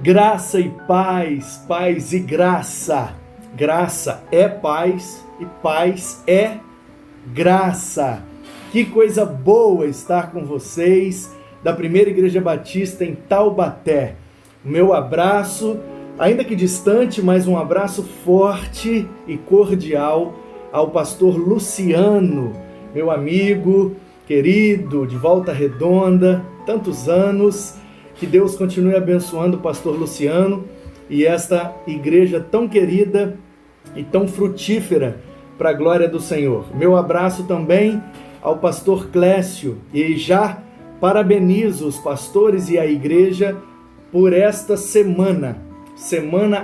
Graça e paz, paz e graça. Graça é paz e paz é graça. Que coisa boa estar com vocês da Primeira Igreja Batista em Taubaté. Meu abraço, ainda que distante, mas um abraço forte e cordial ao pastor Luciano, meu amigo querido, de Volta Redonda, tantos anos. Que Deus continue abençoando o pastor Luciano e esta igreja tão querida e tão frutífera para a glória do Senhor. Meu abraço também ao pastor Clécio e já parabenizo os pastores e a igreja por esta semana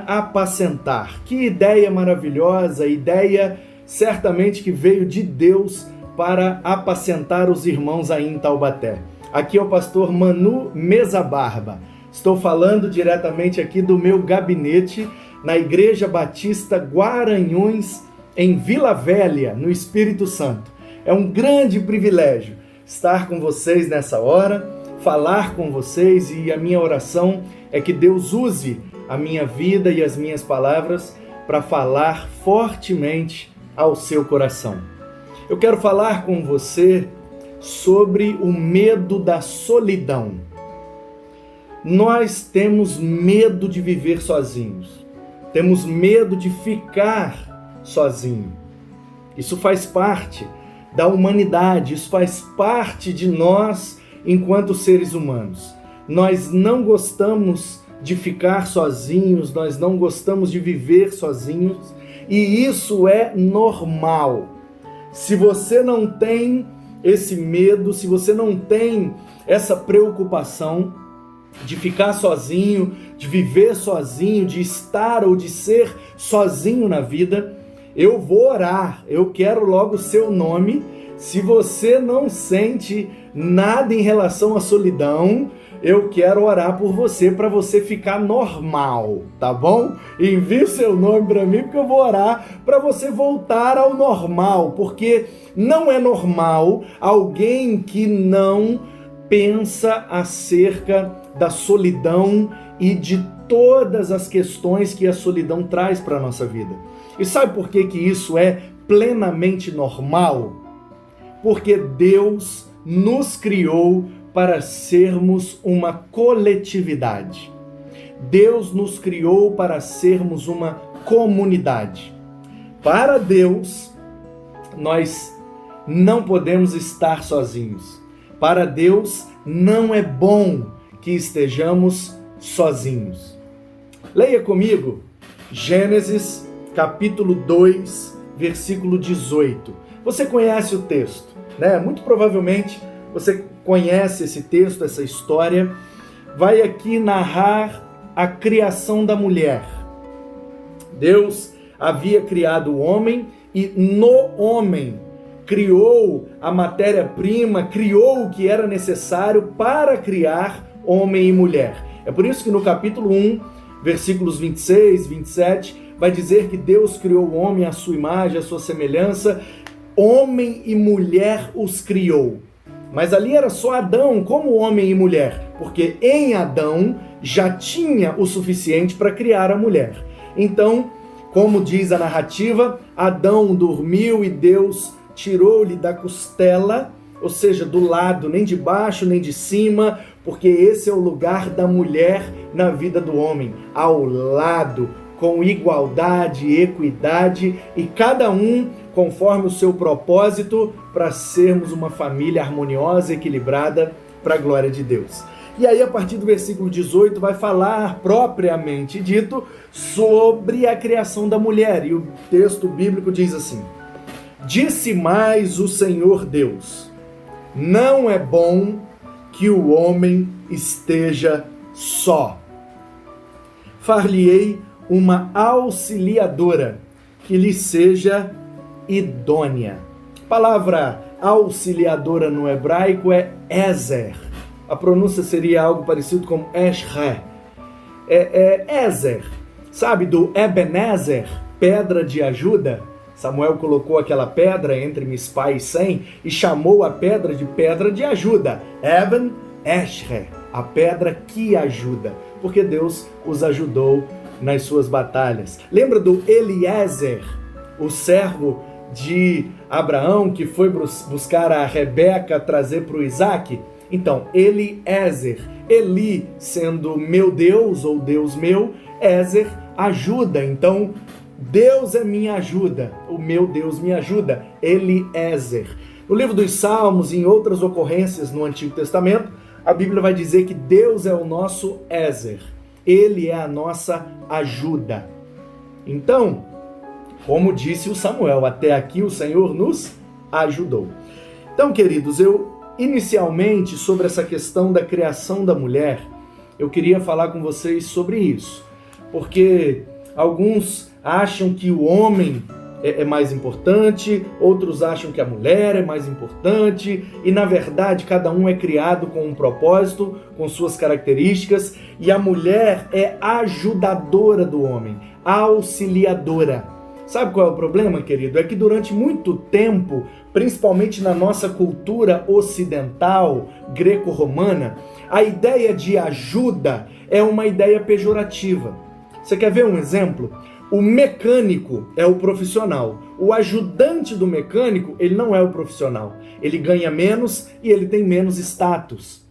apacentar. Que ideia maravilhosa, ideia certamente que veio de Deus para apacentar os irmãos aí em Taubaté. Aqui é o pastor Manu Mesa Barba. Estou falando diretamente aqui do meu gabinete na Igreja Batista Guaranhões, em Vila Velha, no Espírito Santo. É um grande privilégio estar com vocês nessa hora, falar com vocês, e a minha oração é que Deus use a minha vida e as minhas palavras para falar fortemente ao seu coração. Eu quero falar com você sobre o medo da solidão. Nós temos medo de viver sozinhos. Temos medo de ficar sozinho. Isso faz parte da humanidade, isso faz parte de nós enquanto seres humanos. Nós não gostamos de ficar sozinhos, nós não gostamos de viver sozinhos, e isso é normal. Se você não tem esse medo, se você não tem essa preocupação de ficar sozinho, de viver sozinho, de estar ou de ser sozinho na vida, eu vou orar, eu quero logo o seu nome. Se você não sente nada em relação à solidão, eu quero orar por você, para você ficar normal, tá bom? Envie seu nome para mim, porque eu vou orar para você voltar ao normal, porque não é normal alguém que não pensa acerca da solidão e de todas as questões que a solidão traz para a nossa vida. E sabe por que isso é plenamente normal? Porque Deus nos criou para sermos uma coletividade. Deus nos criou para sermos uma comunidade. Para Deus, nós não podemos estar sozinhos. Para Deus, não é bom que estejamos sozinhos. Leia comigo Gênesis capítulo 2, versículo 18. Você conhece o texto, né? Muito provavelmente você conhece esse texto, essa história. Vai aqui narrar a criação da mulher. Deus havia criado o homem e no homem criou a matéria-prima, criou o que era necessário para criar homem e mulher. É por isso que no capítulo 1, versículos 26, 27, vai dizer que Deus criou o homem à sua imagem, à sua semelhança. Homem e mulher os criou. Mas ali era só Adão como homem e mulher, porque em Adão já tinha o suficiente para criar a mulher. Então, como diz a narrativa, Adão dormiu e Deus tirou-lhe da costela, ou seja, do lado, nem de baixo nem de cima, porque esse é o lugar da mulher na vida do homem, ao lado, com igualdade e equidade, e cada um conforme o seu propósito, para sermos uma família harmoniosa, equilibrada, para a glória de Deus. E aí, a partir do versículo 18, vai falar, propriamente dito, sobre a criação da mulher. E o texto bíblico diz assim: Disse mais o Senhor Deus, não é bom que o homem esteja só. Far-lhe-ei uma auxiliadora que lhe seja idônea. A palavra auxiliadora no hebraico é Ezer. A pronúncia seria algo parecido com Esre. Ezer. Sabe do Ebenezer, pedra de ajuda? Samuel colocou aquela pedra entre Mispá e Sem e chamou a pedra de ajuda. Eben Esre. a pedra que ajuda, porque Deus os ajudou nas suas batalhas. Lembra do Eliezer, o servo de Abraão, que foi buscar a Rebeca, trazer para o Isaac? Então, Eliezer, Eli sendo meu Deus ou Deus meu, Ézer, ajuda. Então, Deus é minha ajuda, o meu Deus me ajuda, Eliezer. No livro dos Salmos e em outras ocorrências no Antigo Testamento, a Bíblia vai dizer que Deus é o nosso Ézer, Ele é a nossa ajuda. Então, como disse o Samuel, até aqui o Senhor nos ajudou. Então, queridos, inicialmente, sobre essa questão da criação da mulher, eu queria falar com vocês sobre isso, porque alguns acham que o homem é mais importante, outros acham que a mulher é mais importante, e na verdade cada um é criado com um propósito, com suas características, e a mulher é ajudadora do homem, auxiliadora. Sabe qual é o problema, querido? É que durante muito tempo, principalmente na nossa cultura ocidental, greco-romana, a ideia de ajuda é uma ideia pejorativa. Você quer ver um exemplo? O mecânico é o profissional. O ajudante do mecânico, ele não é o profissional. Ele ganha menos e ele tem menos status.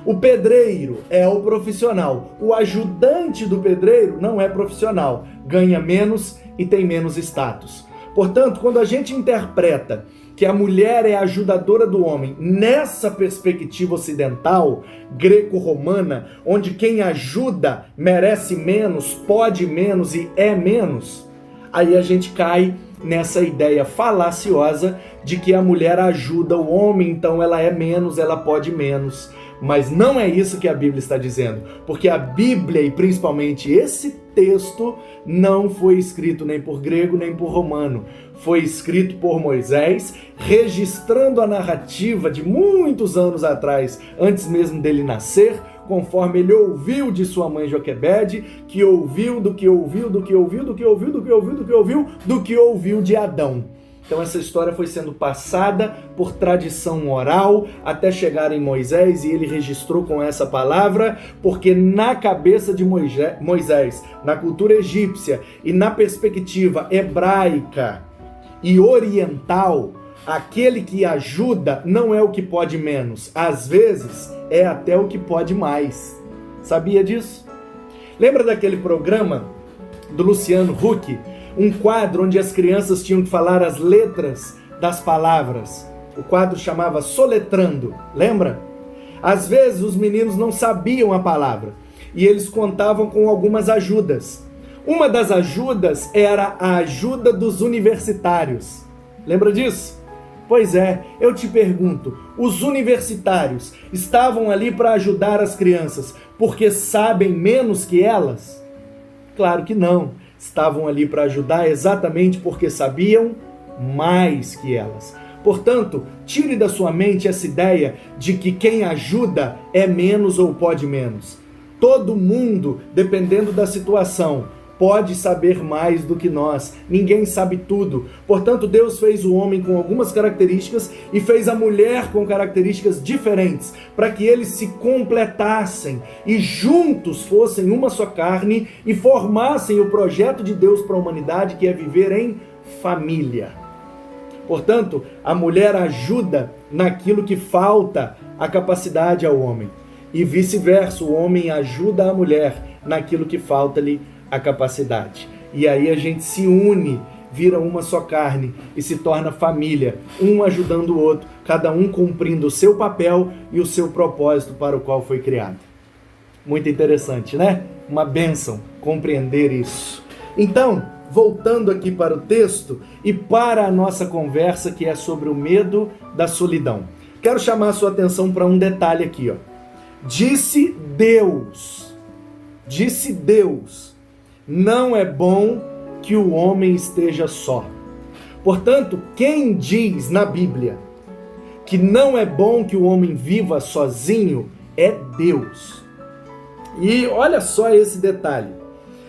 O pedreiro é o profissional. O ajudante do pedreiro não é profissional. Ganha menos e tem menos status. Portanto, quando a gente interpreta que a mulher é a ajudadora do homem nessa perspectiva ocidental, greco-romana, onde quem ajuda merece menos, pode menos e é menos, aí a gente cai nessa ideia falaciosa de que a mulher ajuda o homem, então ela é menos, ela pode menos. Mas não é isso que a Bíblia está dizendo, porque a Bíblia, e principalmente esse texto, não foi escrito nem por grego nem por romano. Foi escrito por Moisés, registrando a narrativa de muitos anos atrás, antes mesmo dele nascer, conforme ele ouviu de sua mãe Joquebede, que ouviu do que ouviu, do que ouviu, do que ouviu, do que ouviu, do que ouviu, do que ouviu de Adão. Então essa história foi sendo passada por tradição oral até chegar em Moisés, e ele registrou com essa palavra, porque na cabeça de Moisés, na cultura egípcia e na perspectiva hebraica e oriental, aquele que ajuda não é o que pode menos, às vezes é até o que pode mais. Sabia disso? Lembra daquele programa do Luciano Huck? Um quadro onde as crianças tinham que falar as letras das palavras. O quadro chamava Soletrando, lembra? Às vezes os meninos não sabiam a palavra e eles contavam com algumas ajudas. Uma das ajudas era a ajuda dos universitários. Lembra disso? Pois é, eu te pergunto, os universitários estavam ali para ajudar as crianças porque sabem menos que elas? Claro que não. Estavam ali para ajudar exatamente porque sabiam mais que elas. Portanto, tire da sua mente essa ideia de que quem ajuda é menos ou pode menos. Todo mundo, dependendo da situação, pode saber mais do que nós. Ninguém sabe tudo. Portanto, Deus fez o homem com algumas características e fez a mulher com características diferentes, para que eles se completassem e juntos fossem uma só carne e formassem o projeto de Deus para a humanidade, que é viver em família. Portanto, a mulher ajuda naquilo que falta a capacidade ao homem, e vice-versa, o homem ajuda a mulher naquilo que falta-lhe a capacidade. E aí a gente se une, vira uma só carne e se torna família, um ajudando o outro, cada um cumprindo o seu papel e o seu propósito para o qual foi criado. Muito interessante, né? Uma bênção compreender isso. Então, voltando aqui para o texto e para a nossa conversa, que é sobre o medo da solidão. Quero chamar a sua atenção para um detalhe aqui, ó. Disse Deus, não é bom que o homem esteja só. Portanto, quem diz na Bíblia que não é bom que o homem viva sozinho é Deus. E olha só esse detalhe.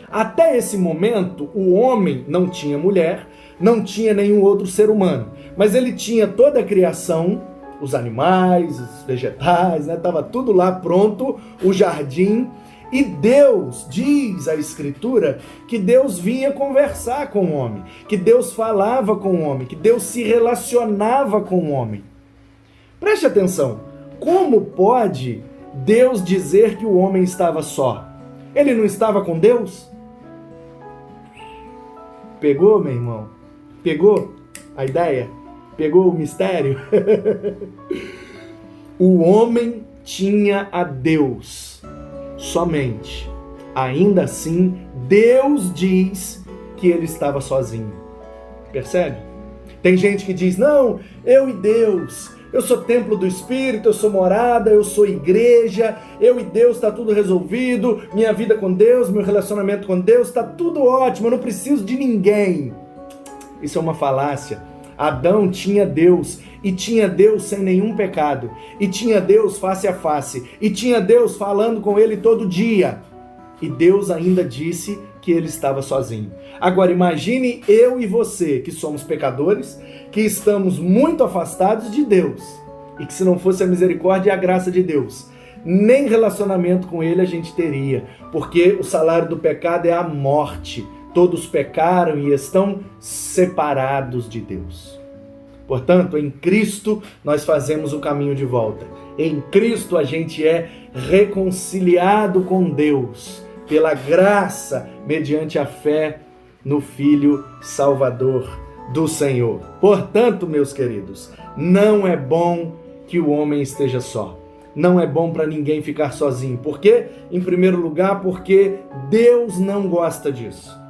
Até esse momento, o homem não tinha mulher, não tinha nenhum outro ser humano, mas ele tinha toda a criação os animais, os vegetais, né? Tava tudo lá pronto, o jardim. E Deus, diz a Escritura, que Deus vinha conversar com o homem, que Deus falava com o homem, que Deus se relacionava com o homem. Preste atenção, como pode Deus dizer que o homem estava só? Ele não estava com Deus? Pegou, meu irmão? Pegou a ideia? Pegou o mistério? O homem tinha a Deus somente. Ainda assim, Deus diz que ele estava sozinho. Percebe? Tem gente que diz, não, eu e Deus, eu sou templo do Espírito, eu sou morada, eu sou igreja, eu e Deus está tudo resolvido, minha vida com Deus, meu relacionamento com Deus está tudo ótimo, eu não preciso de ninguém. Isso é uma falácia. Adão tinha Deus, e tinha Deus sem nenhum pecado, e tinha Deus face a face, e tinha Deus falando com ele todo dia, e Deus ainda disse que ele estava sozinho. Agora imagine eu e você, que somos pecadores, que estamos muito afastados de Deus, e que se não fosse a misericórdia e a graça de Deus, nem relacionamento com ele a gente teria, porque o salário do pecado é a morte. Todos pecaram e estão separados de Deus. Portanto, em Cristo nós fazemos o caminho de volta. Em Cristo a gente é reconciliado com Deus pela graça, mediante a fé no Filho Salvador do Senhor. Portanto, meus queridos, não é bom que o homem esteja só. Não é bom para ninguém ficar sozinho. Por quê? Em primeiro lugar, porque Deus não gosta disso.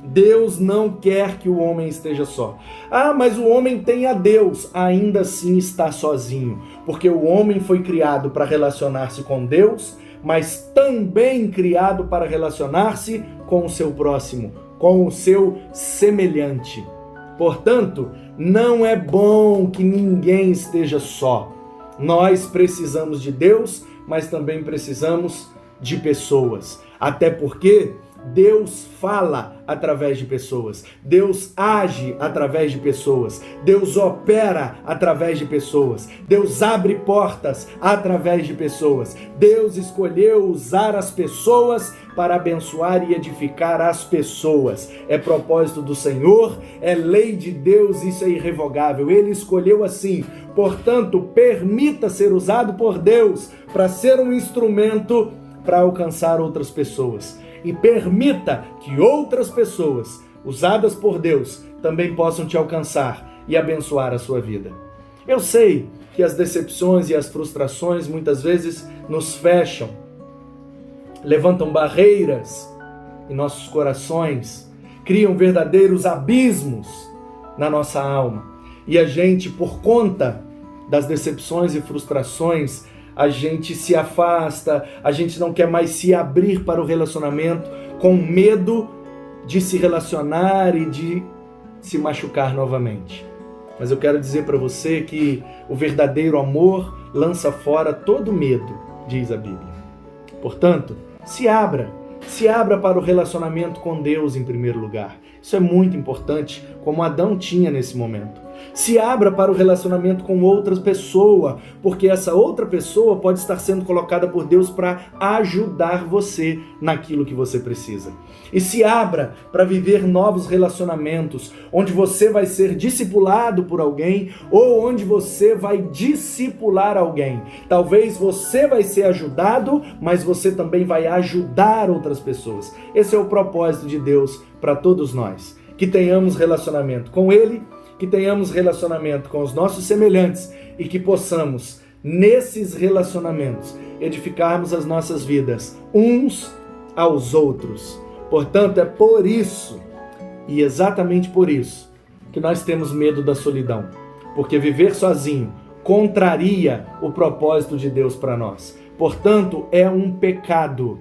Deus não quer que o homem esteja só. Ah, mas o homem tem a Deus, ainda assim está sozinho, porque o homem foi criado para relacionar-se com Deus, mas também criado para relacionar-se com o seu próximo, com o seu semelhante. Portanto, não é bom que ninguém esteja só. Nós precisamos de Deus, mas também precisamos de pessoas. Até porque Deus fala através de pessoas, Deus age através de pessoas, Deus opera através de pessoas, Deus abre portas através de pessoas. Deus escolheu usar as pessoas para abençoar e edificar as pessoas. É propósito do Senhor, é lei de Deus, isso é irrevogável. Ele escolheu assim. Portanto, permita ser usado por Deus para ser um instrumento para alcançar outras pessoas. E permita que outras pessoas, usadas por Deus, também possam te alcançar e abençoar a sua vida. Eu sei que as decepções e as frustrações muitas vezes nos fecham, levantam barreiras em nossos corações, criam verdadeiros abismos na nossa alma. E a gente, por conta das decepções e frustrações, a gente se afasta, a gente não quer mais se abrir para o relacionamento, com medo de se relacionar e de se machucar novamente. Mas eu quero dizer para você que o verdadeiro amor lança fora todo medo, diz a Bíblia. Portanto, se abra para o relacionamento com Deus em primeiro lugar. Isso é muito importante, como Adão tinha nesse momento. Se abra para o relacionamento com outra pessoa, porque essa outra pessoa pode estar sendo colocada por Deus para ajudar você naquilo que você precisa. E se abra para viver novos relacionamentos, onde você vai ser discipulado por alguém ou onde você vai discipular alguém. Talvez você vai ser ajudado, mas você também vai ajudar outras pessoas. Esse é o propósito de Deus para todos nós. Que tenhamos relacionamento com Ele, que tenhamos relacionamento com os nossos semelhantes e que possamos, nesses relacionamentos, edificarmos as nossas vidas uns aos outros. Portanto, é por isso, e exatamente por isso, que nós temos medo da solidão. Porque viver sozinho contraria o propósito de Deus para nós. Portanto, é um pecado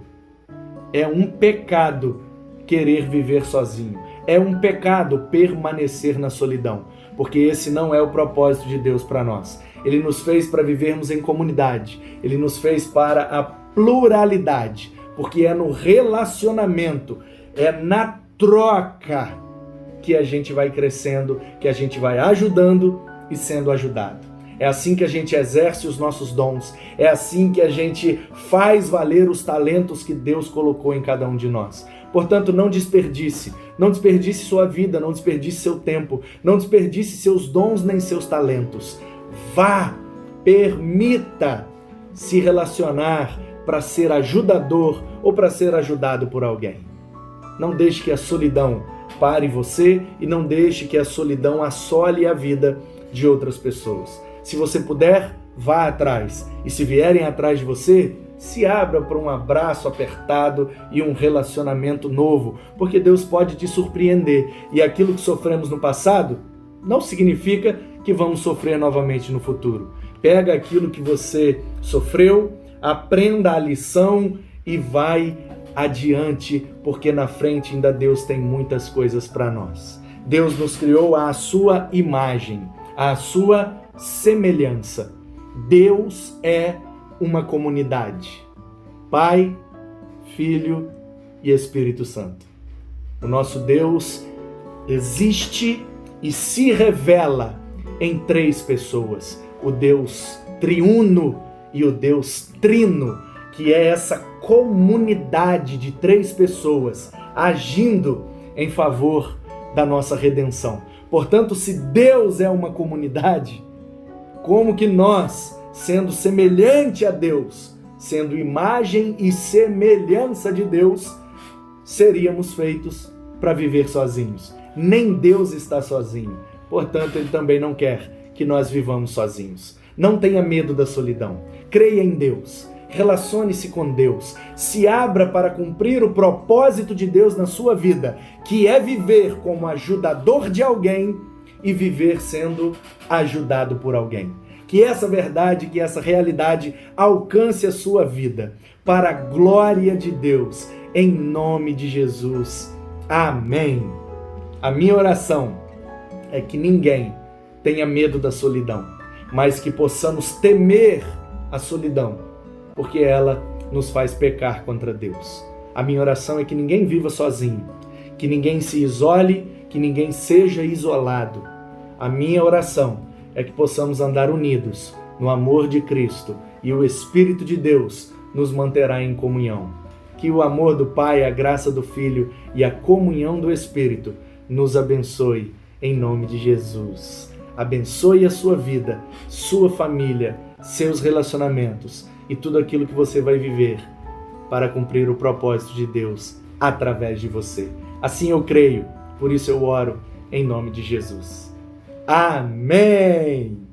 querer viver sozinho. É um pecado permanecer na solidão, porque esse não é o propósito de Deus para nós. Ele nos fez para vivermos em comunidade, Ele nos fez para a pluralidade, porque é no relacionamento, é na troca que a gente vai crescendo, que a gente vai ajudando e sendo ajudado. É assim que a gente exerce os nossos dons. É assim que a gente faz valer os talentos que Deus colocou em cada um de nós. Portanto, não desperdice. Não desperdice sua vida, não desperdice seu tempo. Não desperdice seus dons nem seus talentos. Vá, permita se relacionar para ser ajudador ou para ser ajudado por alguém. Não deixe que a solidão pare você e não deixe que a solidão assole a vida de outras pessoas. Se você puder, vá atrás. E se vierem atrás de você, se abra para um abraço apertado e um relacionamento novo, porque Deus pode te surpreender. E aquilo que sofremos no passado não significa que vamos sofrer novamente no futuro. Pega aquilo que você sofreu, aprenda a lição e vai adiante, porque na frente ainda Deus tem muitas coisas para nós. Deus nos criou à sua imagem, à sua semelhança. Deus é uma comunidade. Pai, Filho e Espírito Santo. O nosso Deus existe e se revela em três pessoas. O Deus triuno e o Deus trino, que é essa comunidade de três pessoas agindo em favor da nossa redenção. Portanto, se Deus é uma comunidade, como que nós, sendo semelhante a Deus, sendo imagem e semelhança de Deus, seríamos feitos para viver sozinhos? Nem Deus está sozinho. Portanto, Ele também não quer que nós vivamos sozinhos. Não tenha medo da solidão. Creia em Deus. Relacione-se com Deus. Se abra para cumprir o propósito de Deus na sua vida, que é viver como ajudador de alguém e viver sendo ajudado por alguém. Que essa verdade, que essa realidade alcance a sua vida, para a glória de Deus, em nome de Jesus. Amém. A minha oração é que ninguém tenha medo da solidão, mas que possamos temer a solidão, porque ela nos faz pecar contra Deus. A minha oração é que ninguém viva sozinho, que ninguém se isole, que ninguém seja isolado. A minha oração é que possamos andar unidos no amor de Cristo e o Espírito de Deus nos manterá em comunhão. Que o amor do Pai, a graça do Filho e a comunhão do Espírito nos abençoe em nome de Jesus. Abençoe a sua vida, sua família, seus relacionamentos e tudo aquilo que você vai viver para cumprir o propósito de Deus através de você. Assim eu creio, por isso eu oro em nome de Jesus. Amém!